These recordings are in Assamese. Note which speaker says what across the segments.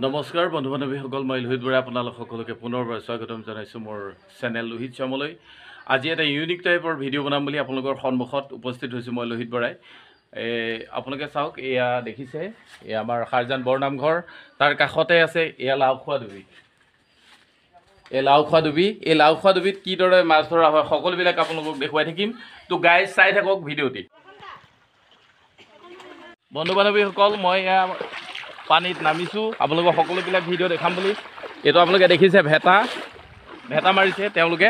Speaker 1: নমস্কাৰ বন্ধু বান্ধৱীসকল, মই লোহিত বৰাই আপোনালোক সকলোকে পুনৰবাৰ স্বাগতম জনাইছোঁ মোৰ চেনেল লোহিত শ্যামলৈ। আজি এটা ইউনিক টাইপৰ ভিডিঅ' বনাম বুলি আপোনালোকৰ সন্মুখত উপস্থিত হৈছোঁ মই লোহিত বৰাই। আপোনালোকে চাওক, এয়া দেখিছে, এয়া আমাৰ সাৰজান বৰনামঘৰ, তাৰ কাষতে আছে এয়া লাওখোৱা ডুবি। এই লাওখোৱা ডুবি, এই লাওখোৱা ডুবিত কিদৰে মাছ ধৰা হয় সকলোবিলাক আপোনালোকক দেখুৱাই থাকিম। তো গাইজ চাই থাকক ভিডিঅ'টি। বন্ধু বান্ধৱীসকল, মই এয়া পানীত নামিছোঁ, আপোনালোকক সকলোবিলাক ভিডিঅ' দেখাম বুলি। এইটো আপোনালোকে দেখিছে ভেটা মাৰিছে তেওঁলোকে,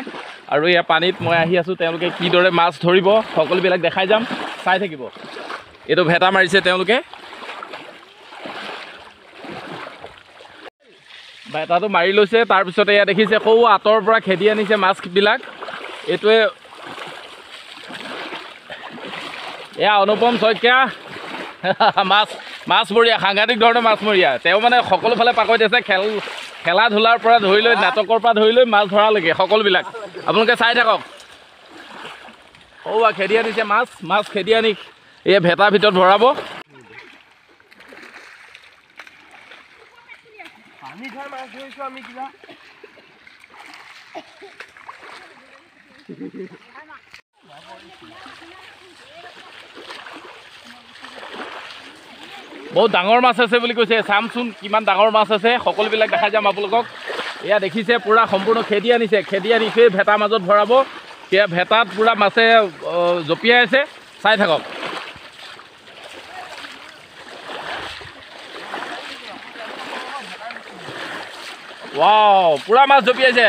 Speaker 1: আৰু এয়া পানীত মই আহি আছোঁ। তেওঁলোকে কিদৰে মাছ ধৰিব সকলোবিলাক দেখাই যাম, চাই থাকিব। এইটো ভেটা মাৰিছে তেওঁলোকে, ভেটাটো মাৰি লৈছে। তাৰপিছতে এয়া দেখিছে সৌ আঁতৰৰ পৰা খেদি আনিছে মাছবিলাক। এইটোৱে এয়া অনুপম শইকীয়া মাছমৰীয়া, সাংঘাতিক ধৰণৰ মাছমৰীয়া। তেওঁ মানে সকলোফালে পাকৈত আছে, খেলা ধূলাৰ পৰা ধৰি লৈ নাটকৰ পৰা ধৰি লৈ মাছ ধৰালৈকে সকলোবিলাক আপোনালোকে চাই থাকক। খেদি আনিছে মাছ খেদি আনি এই ভেটাৰ ভিতৰত ভৰাব। বহুত ডাঙৰ মাছ আছে বুলি কৈছে, চামচোন কিমান ডাঙৰ মাছ আছে, সকলোবিলাক দেখাই যাম আপোনালোকক। এয়া দেখিছে পূৰা সম্পূৰ্ণ খেদি আনিছে, খেদি আনি সেই ভেটাৰ মাজত ভৰাব। সেয়া ভেটাত পূৰা মাছে জঁপিয়াই আছে, চাই থাকক। ৱাও, পূৰা মাছ জঁপিয়াইছে।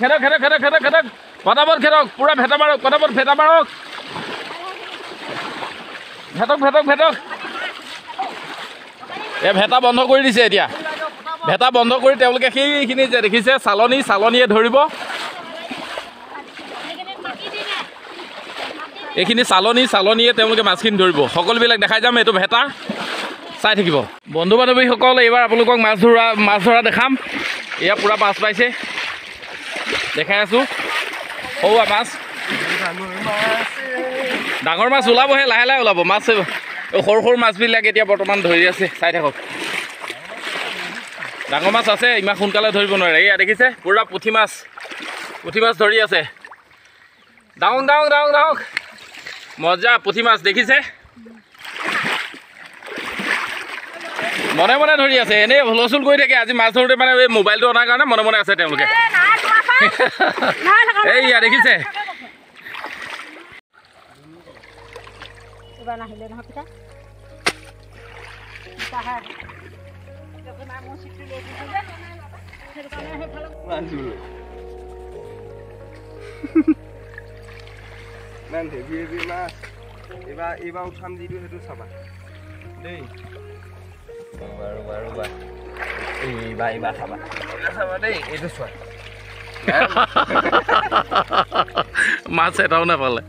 Speaker 1: খেদক পটাপট খেদক, পূৰা ভেটা মাৰক, পটাপট ভেটা মাৰক, ভেটক। এই ভেটা বন্ধ কৰি দিছে এতিয়া। ভেটা বন্ধ কৰি তেওঁলোকে সেইখিনি যে দেখিছে চালনীয়ে ধৰিব। এইখিনি চালনীয়ে তেওঁলোকে মাছখিনি ধৰিব। সকলোবিলাক দেখাই যাম। এইটো ভেটা, চাই থাকিব। বন্ধু বান্ধৱীসকল, এইবাৰ আপোনালোকক মাছ ধৰা দেখাম। এয়া পূৰা মাছ পাইছে, দেখাই আছোঁ। সৌৱা মাছ, ডাঙৰ মাছ ওলাবহে, লাহে লাহে ওলাব মাছ। সৰু মাছবিলাক এতিয়া বৰ্তমান ধৰি আছে, চাই থাকক। ডাঙৰ মাছ আছে, ইমান সোনকালে ধৰিব নোৱাৰে। এয়া দেখিছে পূৰা পুঠি মাছ ধৰি আছে। ডাঙৰ মজা পুঠি মাছ দেখিছে, মনে ধৰি আছে। এনেই হুলস্থুল কৰি থাকে। আজি মাছ ধৰোঁতে মানে এই মোবাইলটো অনাৰ কাৰণে মনে আছে তেওঁলোকে। এইয়া দেখিছে,
Speaker 2: এইবাৰ উঠাম যিটো সেইটো চাবা দেই। এইবাৰ চাবা দেই, এইটো চোৱা।
Speaker 1: মাছ এটাও নাপালে।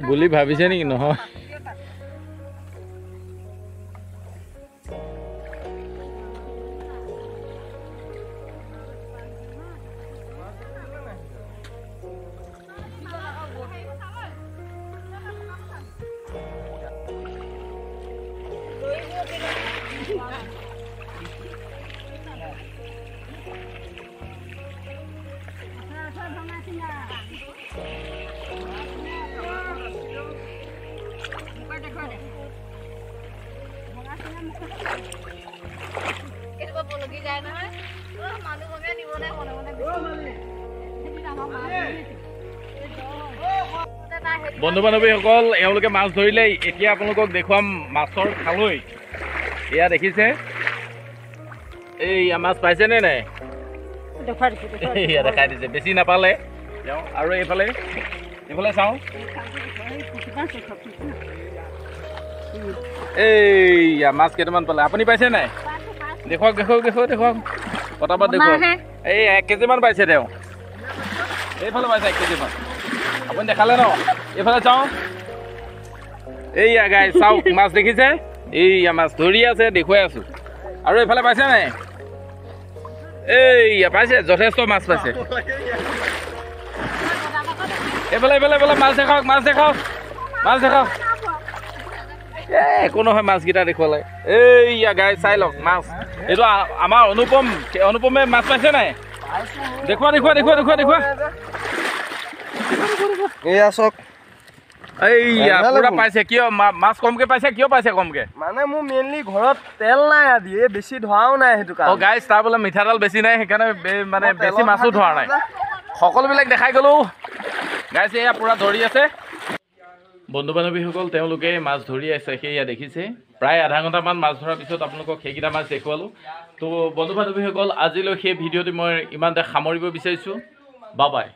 Speaker 1: বুলি ভাবিছে নেকি? নহয়।
Speaker 3: কেতিয়াবা বলকি যায় নহয় মানুহকে নিবলৈ মনে মনে
Speaker 1: বন্ধু বান্ধৱীসকল এওঁলোকে মাছ ধৰিলে এতিয়া আপোনালোকক দেখুৱাম মাছৰ খালৈ এয়া দেখিছে এইয়া মাছ পাইছেনে নাই এয়া দেখাই দিছে বেছি নাপালে আৰু এইফালে চাওঁ এইয়া মাছ কেইটামান পালে আপুনি পাইছে নাই দেখুৱাওক পটাপট দেখুৱাওক এই 1 কেজিমান পাইছে তেওঁ এইফালে পাইছে 1 কেজিমান আপুনি দেখালে ন এইফালে চাওঁ এইয়া গাই চাওক মাছ দেখিছে এইয়া মাছ ধৰি আছে দেখুৱাই আছো আৰু এইফালে পাইছে নাই এইয়া পাইছে যথেষ্ট মাছ পাইছে এইফালে মাছ দেখাওক একো নহয় মাছকেইটা দেখুৱালে এইয়া গাই চাই লওক মাছ এইটো আমাৰ অনুপমে মাছ পাইছে নাই দেখুৱা
Speaker 2: এয়া চক
Speaker 1: এইয়া পুৰা পাইছে কিয় মাছ কমকে পাইছে কিয় পাইছে কমকে
Speaker 2: মানে মোৰ মেইনলি ঘৰত তেল নাই আদি বেছি ধৰাও নাই সেইটো
Speaker 1: অ গাইছ তাৰ বোলে মিঠাতেল বেছি নাই সেইকাৰণে মানে বেছি মাছো ধৰা নাই সকলোবিলাক দেখাই গ'লো গাইছ এয়া পুৰা ধৰি আছে বন্ধু বান্ধৱীসকল তেওঁলোকে মাছ ধৰি আছে সেয়া দেখিছে প্ৰায় আধা ঘণ্টামান মাছ ধৰাৰ পিছত আপোনালোকক সেইকেইটা মাছ দেখুৱালোঁ তো বন্ধু বান্ধৱীসকল আজিলৈ সেই ভিডিঅ'টি মই ইমানতে সামৰিব বিচাৰিছোঁ বাই